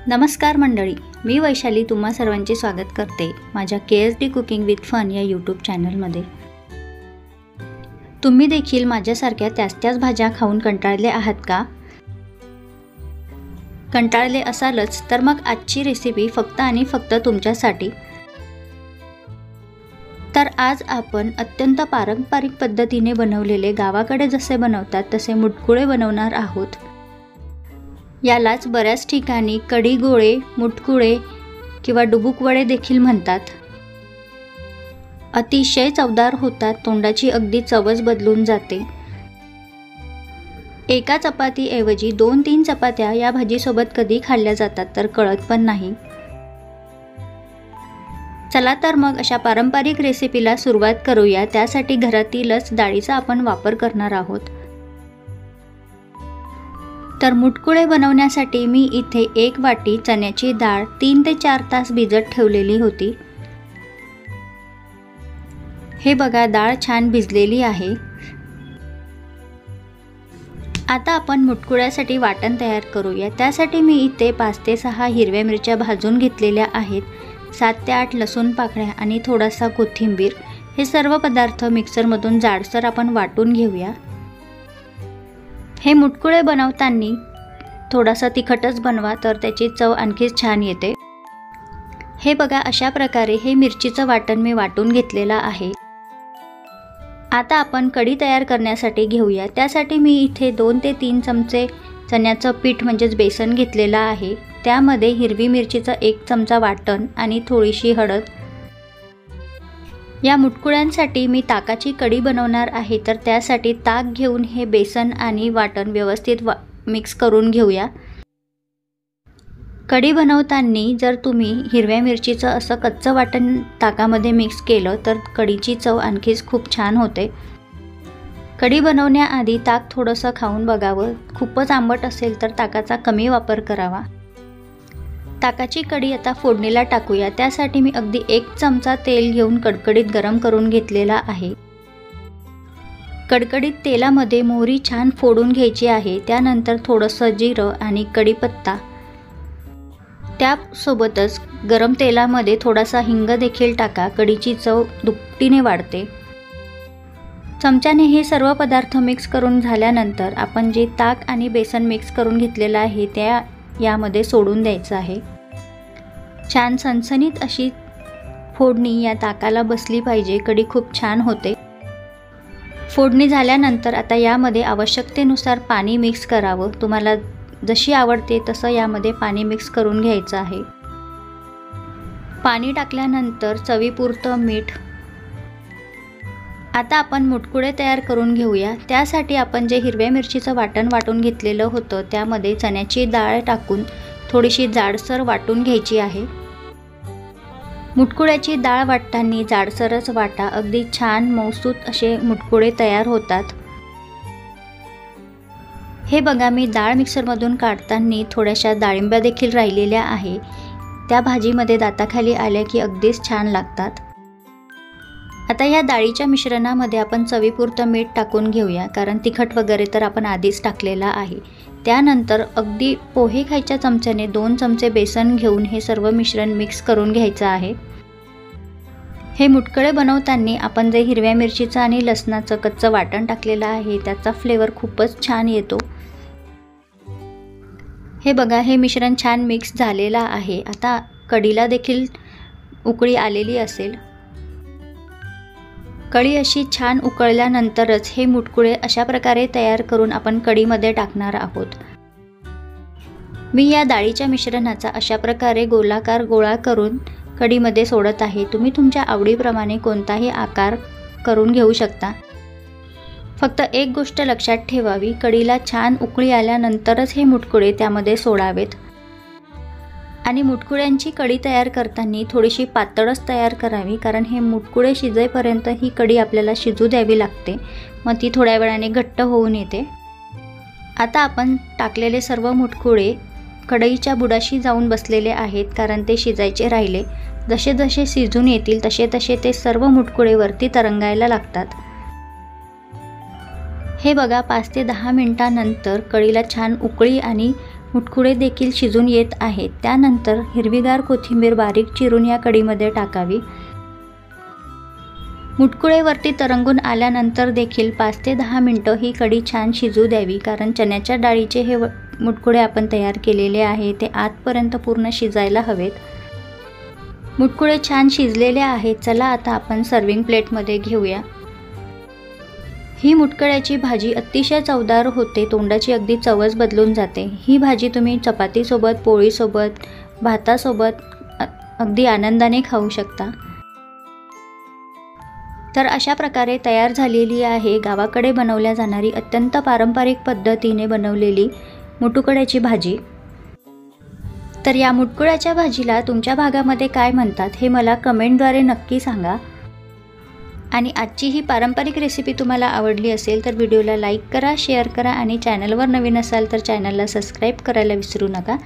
नमस्कार मंडळी, मी वैशाली तुम्हा सर्वांचे स्वागत करते माझ्या KSD कुकिंग विथ फन या यूट्यूब चॅनलमध्ये। तुम्ही देखील माझ्यासारख्या त्याच भाज्या खाऊन कंटाळले आहात का? कंटाळले असालच तर मग आजची रेसिपी फक्त आणि फक्त तुमच्यासाठी। तर आज आपण अत्यंत पारंपरिक पद्धतीने बनवलेले गावाकडे जसे बनवतात तसे मुटकुळे बनवणार आहोत। यालाच बऱ्याच ठिकाणी कढी गोळे, मुटकुळे किंवा डुबुक वडे देखील म्हणतात। अतिशय चवदार होतात, तोंडाची अगदी चवच बदलून जाते। एका चपातीऐवजी 2-3 चपात्या या भाजीसोबत कधी खाल्ल्या जातात तर कळत पण नाही। चला तर मग अशा पारंपरिक रेसिपीला सुरुवात करूया। त्यासाठी घरातीलच डाळीचा आपण वापर करणार आहोत। तर मुटकुळे बनवण्यासाठी मी इथे 1 वाटी चण्याची डाळ 3 ते 4 तास भिजत ठेवलेली होती। हे बघा, डाळ छान भिजलेली आहे। आता आपण मुटकुळ्यासाठी वाटण तयार करूया। त्यासाठी मी इथे 5 ते 6 हिरव्या मिरच्या भाजून घेतलेल्या आहेत, 7 ते 8 लसूण पाकळ्या आणि थोडासा कोथिंबीर। हे सर्व पदार्थ मिक्सरमधून जाडसर आपण वाटून घेऊया। हे मुटकुळे बनवताना थोडासा तिखटच बनवा, तर त्याची चव आणखीच छान येते। हे बघा, अशा प्रकारे हे मिरचीचं वाटण मी वाटून घेतलेला आहे। आता आपण कढी तयार करण्यासाठी घेऊया। त्यासाठी मी इथे 2 ते 3 चमचे चण्याचं पीठ म्हणजेच बेसन घेतलेला आहे। त्यामध्ये हिरवी मिरचीचं 1 चमचा वाटण आणि थोडीशी हळद। या मुटकुळ्यांसाठी मी ताकाची कढी बनवणार आहे, तर त्यासाठी ताक घेऊन हे बेसन आणि वाटण व्यवस्थित मिक्स करून घेऊया। कढी बनवताना जर तुम्ही हिरव्या मिरचीचं असं कच्चं वाटण ताकामध्ये मिक्स केलं तर कढीची चव आणखीच खूप छान होते। कढी बनवण्याआधी ताक थोडंसं खाऊन बघावं, खूपच आंबट असेल तर ताकाचा कमी वापर करावा। ताकाची कढी आता फोडणीला टाकूया। त्यासाठी मी अगदी 1 चमचा तेल घेऊन कडकडीत गरम करून घेतलेला आहे। कडकडीत तेलामध्ये मोहरी छान फोडून घ्यायची आहे। त्यानंतर थोडंसं जिरं आणि कढीपत्ता, त्यासोबतच गरम तेलामध्ये थोडासा हिंग देखील टाका, कढीची चव दुपटीने वाढते। चमच्याने हे सर्व पदार्थ मिक्स करून झाल्यानंतर आपण जे ताक आणि बेसन मिक्स करून घेतलेलं आहे त्या यामध्ये सोडून द्यायचं आहे। छान सणसणीत अशी फोडणी या ताकाला बसली पाहिजे, कढी खूप छान होते। फोडणी झाल्यानंतर आता यामध्ये आवश्यकतेनुसार पाणी मिक्स करावं। तुम्हाला जशी आवडते तसं यामध्ये पाणी मिक्स करून घ्यायचं आहे। पाणी टाकल्यानंतर चवीपुरतं मीठ। आता आपण मुटकुळे तयार करून घेऊया। त्यासाठी आपण जे हिरव्या मिरचीचं वाटण वाटून घेतलेलं होतं त्यामध्ये चण्याची डाळ टाकून थोडीशी जाडसर वाटून घ्यायची आहे। मुटकुळ्याची डाळ वाटताना जाडसरच वाटा, अगदी छान मऊसूत असे मुटकुळे तयार होतात। हे बघा, मी डाळ मिक्सरमधून काढताना थोड्याशा डाळिंब्या देखील राहिलेल्या आहे। त्या भाजीमध्ये दाताखाली आल्या की अगदीच छान लागतात। आता या डाळीच्या मिश्रणामध्ये आपण चवीपुरतं मीठ टाकून घेऊया, कारण तिखट वगैरे तर आपण आधीच टाकलेला आहे। त्यानंतर अगदी पोहे खायच्या चमच्याने 2 चमचे बेसन घेऊन हे सर्व मिश्रण मिक्स करून घ्यायचं आहे। हे मुटकुळे बनवताना आपण जे हिरव्या मिरचीचं आणि लसणाचं कच्चं वाटण टाकलेलं आहे त्याचा फ्लेवर खूपच छान येतो। हे बघा, हे मिश्रण छान मिक्स झालेलं आहे। आता कढीला देखील उकळी आलेली असेल। कढी अशी छान उकळल्यानंतरच हे मुटकुळे अशा प्रकारे तयार करून आपण कढीमध्ये टाकणार आहोत। मी या डाळीच्या मिश्रणाचा अशा प्रकारे गोलाकार गोळा करून कढीमध्ये सोडत आहे। तुम्ही तुमच्या आवडीप्रमाणे कोणताही आकार करून घेऊ शकता। फक्त एक गोष्ट लक्षात ठेवावी, कढीला छान उकळी आल्यानंतरच हे मुटकुळे त्यामध्ये सोडावेत। आणि मुटकुळ्यांची कढी तयार करताना थोडीशी पातळच तयार करावी, कारण हे मुटकुळे शिजेपर्यंत ही कढी आपल्याला शिजू द्यावी लागते, मग ती थोड्या वेळाने घट्ट होऊन येते। आता आपण टाकलेले सर्व मुटकुळे कढईच्या बुडाशी जाऊन बसलेले आहेत, कारण ते शिजायचे राहिले। जसे जसे शिजून येतील तसे तसे ते सर्व मुटकुळे वरती तरंगायला लागतात। हे बघा, 5 ते 10 मिनिटांनंतर कढीला छान उकळी आणि मुटकुळे देखील शिजून येत आहेत. त्यानंतर हिरवीगार कोथिंबीर बारीक चिरून या कढीमध्ये टाकावी. मुटकुळे वरती तरंगून आल्यानंतर देखील 5 ते 10 मिनटं ही कढी छान शिजू द्यावी, कारण चण्याच्या डाळीचे हे मुटकुळे आपण तयार केलेले आहे ते आतपर्यंत पूर्ण शिजायला हवेत. मुटकुळे छान शिजलेले आहेत. चला आता आपण सर्विंग प्लेटमध्ये घेऊया. ही मुटकुळ्याची भाजी अतिशय चवदार होते, तोंडाची अगदी चवच बदलून जाते. ही भाजी तुम्ही चपातीसोबत, पोळीसोबत, भातासोबत अगदी आनंदाने खाऊ शकता. तर अशा प्रकारे तयार झालेली आहे गावाकडे बनवल्या जाणारी अत्यंत पारंपरिक पद्धतीने बनवलेली मुटकुळ्याची भाजी. तर या मुटकुळ्याच्या भाजीला तुमच्या भागामध्ये काय म्हणतात हे मला कमेंटद्वारे नक्की सांगा. आणि आजची ही पारंपरिक रेसिपी तुम्हाला आवडली असेल तर व्हिडिओला लाईक करा, शेअर करा आणि चॅनलवर नवीन असाल तर चॅनलला सबस्क्राईब करायला विसरू नका.